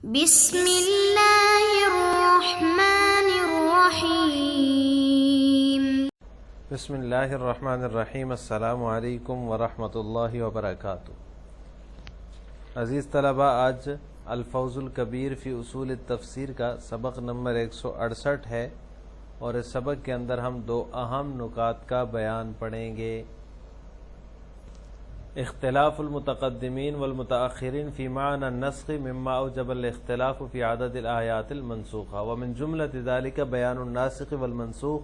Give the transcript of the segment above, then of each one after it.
بسم اللہ الرحمن الرحیم۔ بسم اللہ الرحمن الرحیم۔ السلام علیکم ورحمۃ اللہ وبرکاتہ۔ عزیز طلبہ، آج الفوز الکبیر فی اصول التفسیر کا سبق نمبر 168 ہے، اور اس سبق کے اندر ہم دو اہم نکات کا بیان پڑھیں گے۔ اختلاف المتقدمین والمتاخرین فی معنی النسخ مما اوجب الاختلاف فی عدد الآیات المنسوخہ، ومن جملۃ ذلك بیان الناسخ والمنسوخ،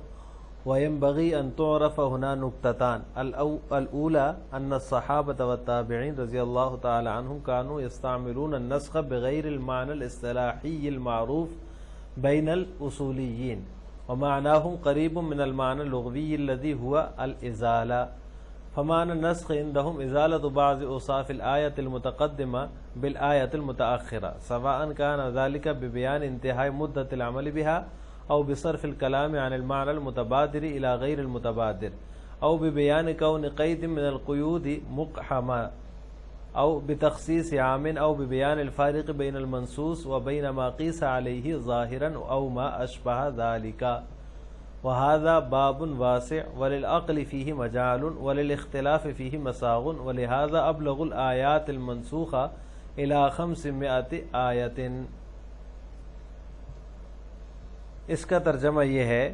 وينبغي ان تعرف هنا نکتتان۔ الاولى ان الصحابة والتابعین رضی اللہ تعالی عنہم كانوا يستعملون النسخ بغیر المعنى الاصطلاحی المعروف بین الاصولیین، ومعناهم قریب من المعنى اللغوی الذي هو الازالہ، فمعنى النسخ عندهم ازالة بعض اوصاف الآية المتقدمة بالآية المتأخرة، سواء كان ذلك ببيان انتهاء مدة العمل بها، او بصرف الكلام عن المعنى المتبادر الى غير المتبادر، او ببيان كون قيد من القيود مقحما، او بتخصيص عام، او ببيان الفارق بين المنصوص وبين ما قيس عليه ظاهرا او ما اشبه ذلك، وهذا باب واسع وللعقل فيه مجال وللاختلاف فيه مساغ، ولهذا ابلغ الآيات المنسوخة الى 500 آیت۔ اس کا ترجمہ یہ ہے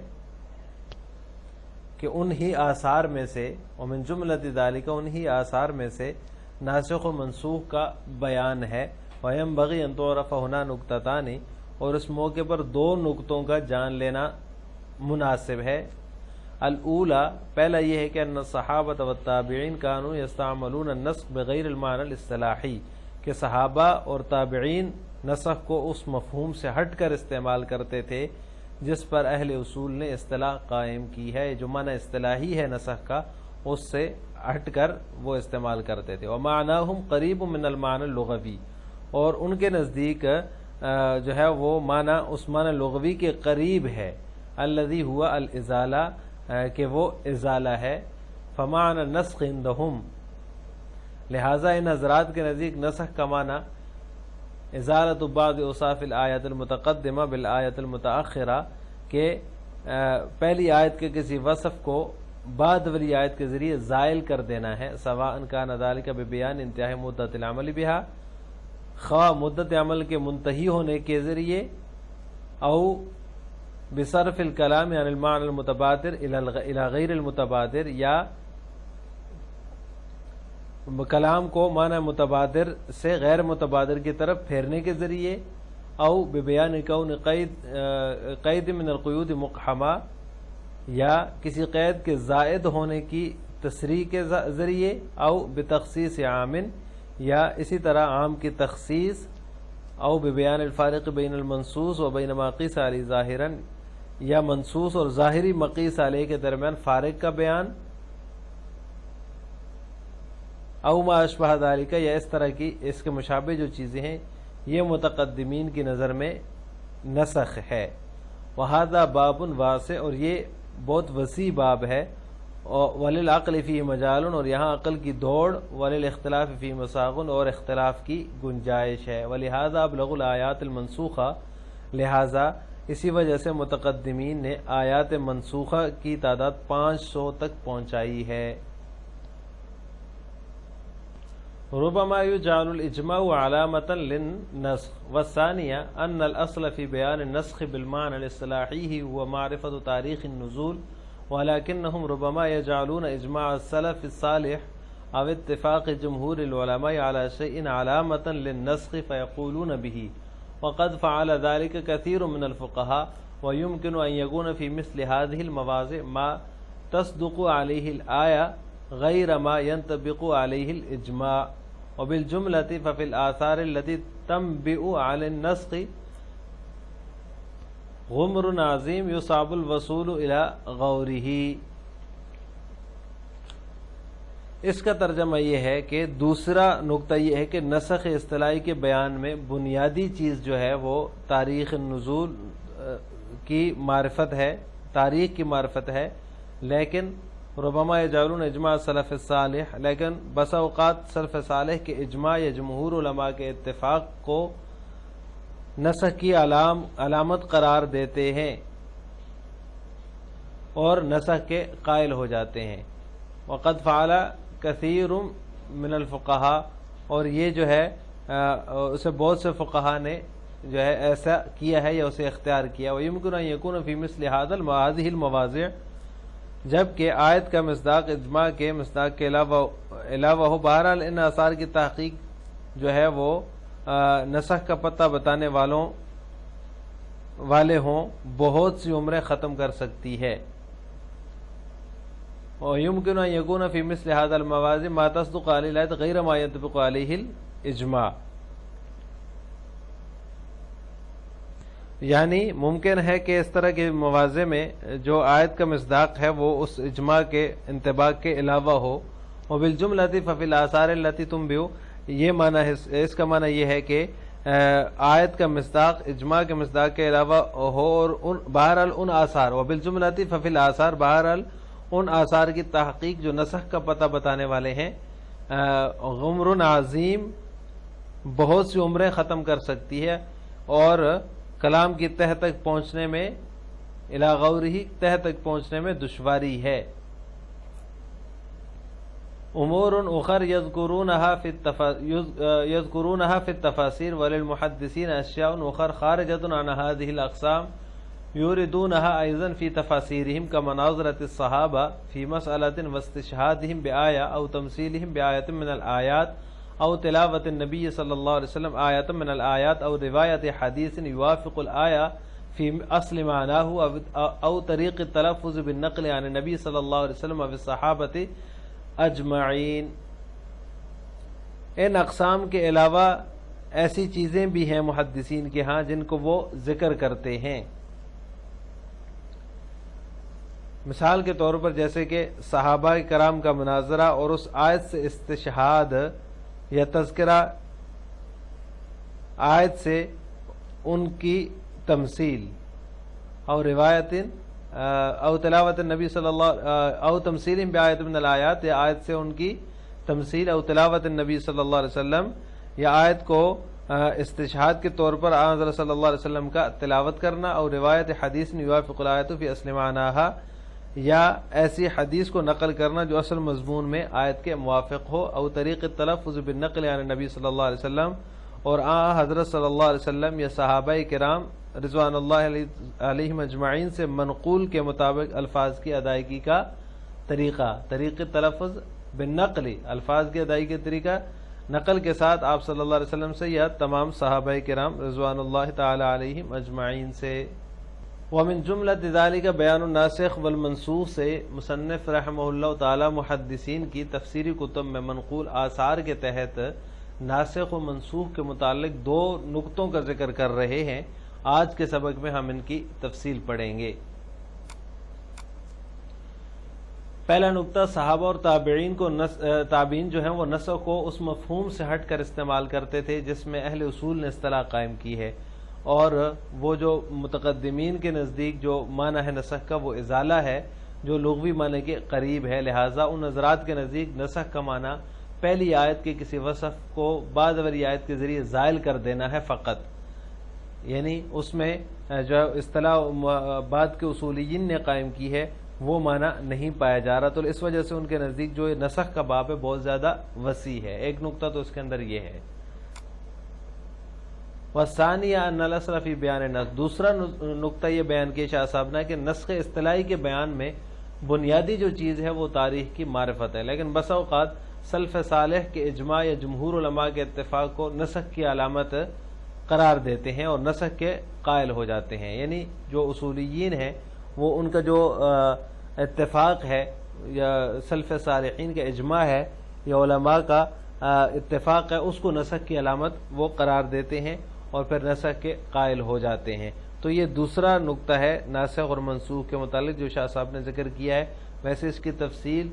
کہ انہی آثار میں سے، ومن جملۃ ذالک، انہی آثار میں سے ناسخ و منسوخ کا بیان ہے۔ وینبغی ان تعرف ہنا نکتتان، اور اس موقع پر دو نکتوں کا جان لینا مناسب ہے۔ الاولی، پہلا یہ ہے کہ ان الصحابۃ والتابعین کانوا یستعملون النسخ بغیر المعنی الاصطلاحی، کہ صحابہ اور تابعین نسخ کو اس مفہوم سے ہٹ کر استعمال کرتے تھے جس پر اہل اصول نے اصطلاح قائم کی ہے۔ جو معنی اصطلاحی ہے نسخ کا، اس سے ہٹ کر وہ استعمال کرتے تھے۔ ومعناہم قریب من المعنی اللغوی، اور ان کے نزدیک جو ہے وہ معنی اس معنی لغوی کے قریب ہے، الذی ہوا الازالہ، کہ وہ ازالہ ہے۔ فمعنی النسخ عندہم، لہذا ان حضرات کے نزدیک نسخ کا معنی ازالۃ بعض اوصاف الآیت المتقدمہ بالآیت المتأخرہ، کہ پہلی آیت کے کسی وصف کو بعد والی آیت کے ذریعے زائل کر دینا ہے، سواء کان ذلک ببیان انتہائی مدت العمل بہا، خواہ مدت عمل کے منتہی ہونے کے ذریعے، او بصرف الکلام عن المعنی المتبادر الی غیر المتبادر، یا کلام کو معنی متبادر سے غیر متبادر کی طرف پھیرنے کے ذریعے، او ببیان کون قید من القیود مقحمہ، یا کسی قید کے زائد ہونے کی تصریح کے ذریعے، او بتخصیص عام، یا اسی طرح عام کی تخصیص، او ببیان الفارق بین المنصوص و بین ما قیس علیہ ظاہرا، یا منصوص اور ظاہری مقیس علیہ کے درمیان فارق کا بیان، او ما اشبہ ذالک، یا اس طرح کی اس کے مشابہ جو چیزیں ہیں، یہ متقدمین کی نظر میں نسخ ہے۔ وہذا باب واسع، اور یہ بہت وسیع باب ہے۔ وللعقل فیہ مجال، اور یہاں عقل کی دوڑ، وللاختلاف فیہ مساغ، اور اختلاف کی گنجائش ہے۔ ولہذا ابلغ الآیات المنسوخہ، لہذا اسی وجہ سے متقدمین نے آیات منسوخہ کی تعداد 500 تک پہنچائی ہے۔ ربما يجعل الإجماع علامة للنسخ، والثانية أن الأصل في بيان النسخ بالمعنى الاصطلاحي هو معرفة تاريخ النزول، ولكنهم ربما يجعلون إجماع السلف الصالح أو اتفاق جمهور العلماء على شيء علامة للنسخ فيقولون به، وقد فعل ذلك كثير من الفقهاء، ويمكن أن يكون في مثل هذه المواضع ما تصدق عليه الآية غير ما ينطبق عليه الإجماع۔ وبالجملة ففي الآثار التي تنبئ على النسخ غمر عظيم يصعب الوصول إلى غوره۔ اس کا ترجمہ یہ ہے کہ دوسرا نقطہ یہ ہے کہ نسخ اصطلاحی کے بیان میں بنیادی چیز جو ہے وہ تاریخ النزول کی معرفت ہے، تاریخ کی معرفت ہے، لیکن ربما یجعلون اجماع سلف الصالح، لیکن بسا اوقات سلف صالح کے اجماع یا جمہور علماء کے اتفاق کو نسخ کی علامت قرار دیتے ہیں اور نسخ کے قائل ہو جاتے ہیں. وقد فعل کثیر من الفقہاء، اور یہ جو ہے اسے بہت سے فقہا نے جو ہے ایسا کیا ہے یا اسے اختیار کیا. وَيُمْكِنُ أَن يَكُونَ فِي مِثْلِ هذه المواضع، جبکہ آیت کا مصداق اجماع کے مصداق کے علاوہ ہو. بہرحال ان آثار کی تحقیق جو ہے وہ نسخ کا پتہ بتانے والے ہوں بہت سی عمریں ختم کر سکتی ہے. وَيُمْكِنُ أَن يَكُونَ فِي مِثْلِ هذا المواضع ما تصدق عليه الآيات غير ما ينطبق عليه الإجماع، یعنی ممکن ہے کہ اس طرح کے مواضع میں جو آیت کا مصداق ہے وہ اس اجماع کے انطباق کے علاوہ ہو. وبالجملۃ ففی الآثار التي تنبئ، یہ معنی ہے، اس کا معنی یہ ہے کہ آیت کا مصداق اجماع کے مصداق کے علاوہ ہو، اور بہرحال ان آثار، وبالجملۃ ففی الآثار، بہرحال ان آثار کی تحقیق جو نسخ کا پتہ بتانے والے ہیں، غمر عظیم، بہت سی عمریں ختم کر سکتی ہے اور کلام کی تہ تک پہنچنے میں، الی غورہ، تہ تک پہنچنے میں دشواری ہے. امور اخر یذکرونها فی التفاسیر وللمحدثین اشیاء اخر خارجۃ عن هذه الاقسام یوردونها ایضا فی تفاسیرهم كمناظرۃ الصحابہ فی مسألۃ واستشهادهم بآیہ او تمثیلهم بآیۃ من الآیات او تلاوت النبی صلی اللہ علیہ وسلم آیۃ من الآیات او روایت حدیث یوافق الآیہ فی اصل معناه او طریق التلفظ بالنقل عن النبی صلی اللہ علیہ وسلم والصحابۃ اجمعین. ان اقسام کے علاوہ ایسی چیزیں بھی ہیں محدثین کے ہاں جن کو وہ ذکر کرتے ہیں. مثال کے طور پر جیسے کہ صحابہ کرام کا مناظرہ اور اس آیت سے استشہاد یا تذکرہ، آیت سے ان کی تمثیل، اور روایت او تلاوت النبی صلی اللہ او تمثیل بآیت من الآیات، یا آیت سے ان کی تمثیل، او تلاوت النبی صلی اللہ علیہ وسلم، یا آیت کو استشہاد کے طور پر حضرت صلی اللہ علیہ وسلم کا تلاوت کرنا، اور روایت حدیث یوافق الآیت فی اصل معناہا، یا ایسی حدیث کو نقل کرنا جو اصل مضمون میں آیت کے موافق ہو، او طریق التلفظ بالنقل عن نبی صلی اللہ علیہ وسلم، اور حضرت صلی اللہ علیہ وسلم یا صحابہ کرام رضوان اللہ علیہم اجمعین سے منقول کے مطابق الفاظ کی ادائیگی کا طریقہ، طریق تلفظ بالنقل، الفاظ کی ادائیگی کا طریقہ نقل کے ساتھ آپ صلی اللہ علیہ وسلم سے یا تمام صحابہ کرام رضوان اللہ تعالی علیہم اجمعین سے. ومن جملۃ ذالک بیان الناسخ والمنسوخ سے مصنف رحمہ اللہ تعالی محدثین کی تفسیری کتب میں منقول آثار کے تحت ناسخ و منسوخ کے متعلق دو نقطوں کا ذکر کر رہے ہیں. آج کے سبق میں ہم ان کی تفصیل پڑھیں گے. پہلا نقطہ، صحابہ اور تابعین جو ہیں وہ نسخ کو اس مفہوم سے ہٹ کر استعمال کرتے تھے جس میں اہل اصول نے اصطلاح قائم کی ہے، اور وہ جو متقدمین کے نزدیک جو معنی ہے نسخ کا وہ ازالہ ہے جو لغوی معنی کے قریب ہے. لہٰذا ان حضرات کے نزدیک نسخ کا معنی پہلی آیت کے کسی وصف کو بعد والی آیت کے ذریعے زائل کر دینا ہے فقط، یعنی اس میں جو اصطلاح بعد کے اصولیین نے قائم کی ہے وہ معنی نہیں پایا جا رہا. تو اس وجہ سے ان کے نزدیک جو نسخ کا باب ہے بہت زیادہ وسیع ہے. ایک نقطہ تو اس کے اندر یہ ہے. والثانیہ ان الاصل فی بیان نسخ، دوسرا نقطہ یہ بیان کیا شاہ صاحب نے کہ نسخ اصطلاحی کے بیان میں بنیادی جو چیز ہے وہ تاریخ کی معرفت ہے، لیکن بسا اوقات سلف صالح کے اجماع یا جمہور علماء کے اتفاق کو نسخ کی علامت قرار دیتے ہیں اور نسخ کے قائل ہو جاتے ہیں. یعنی جو اصولیین ہیں وہ ان کا جو اتفاق ہے یا سلف صالحین کا اجماع ہے یا علماء کا اتفاق ہے اس کو نسخ کی علامت وہ قرار دیتے ہیں اور پھر نسخ کے قائل ہو جاتے ہیں. تو یہ دوسرا نقطہ ہے ناسخ اور منسوخ کے متعلق جو شاہ صاحب نے ذکر کیا ہے. ویسے اس کی تفصیل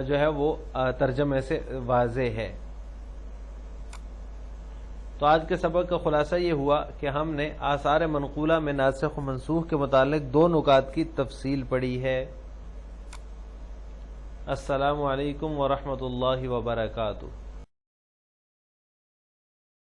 جو ہے وہ ترجمے سے واضح ہے. تو آج کے سبق کا خلاصہ یہ ہوا کہ ہم نے آثار منقولہ میں ناسخ و منسوخ کے متعلق دو نکات کی تفصیل پڑھی ہے. السلام علیکم ورحمۃ اللہ وبرکاتہ.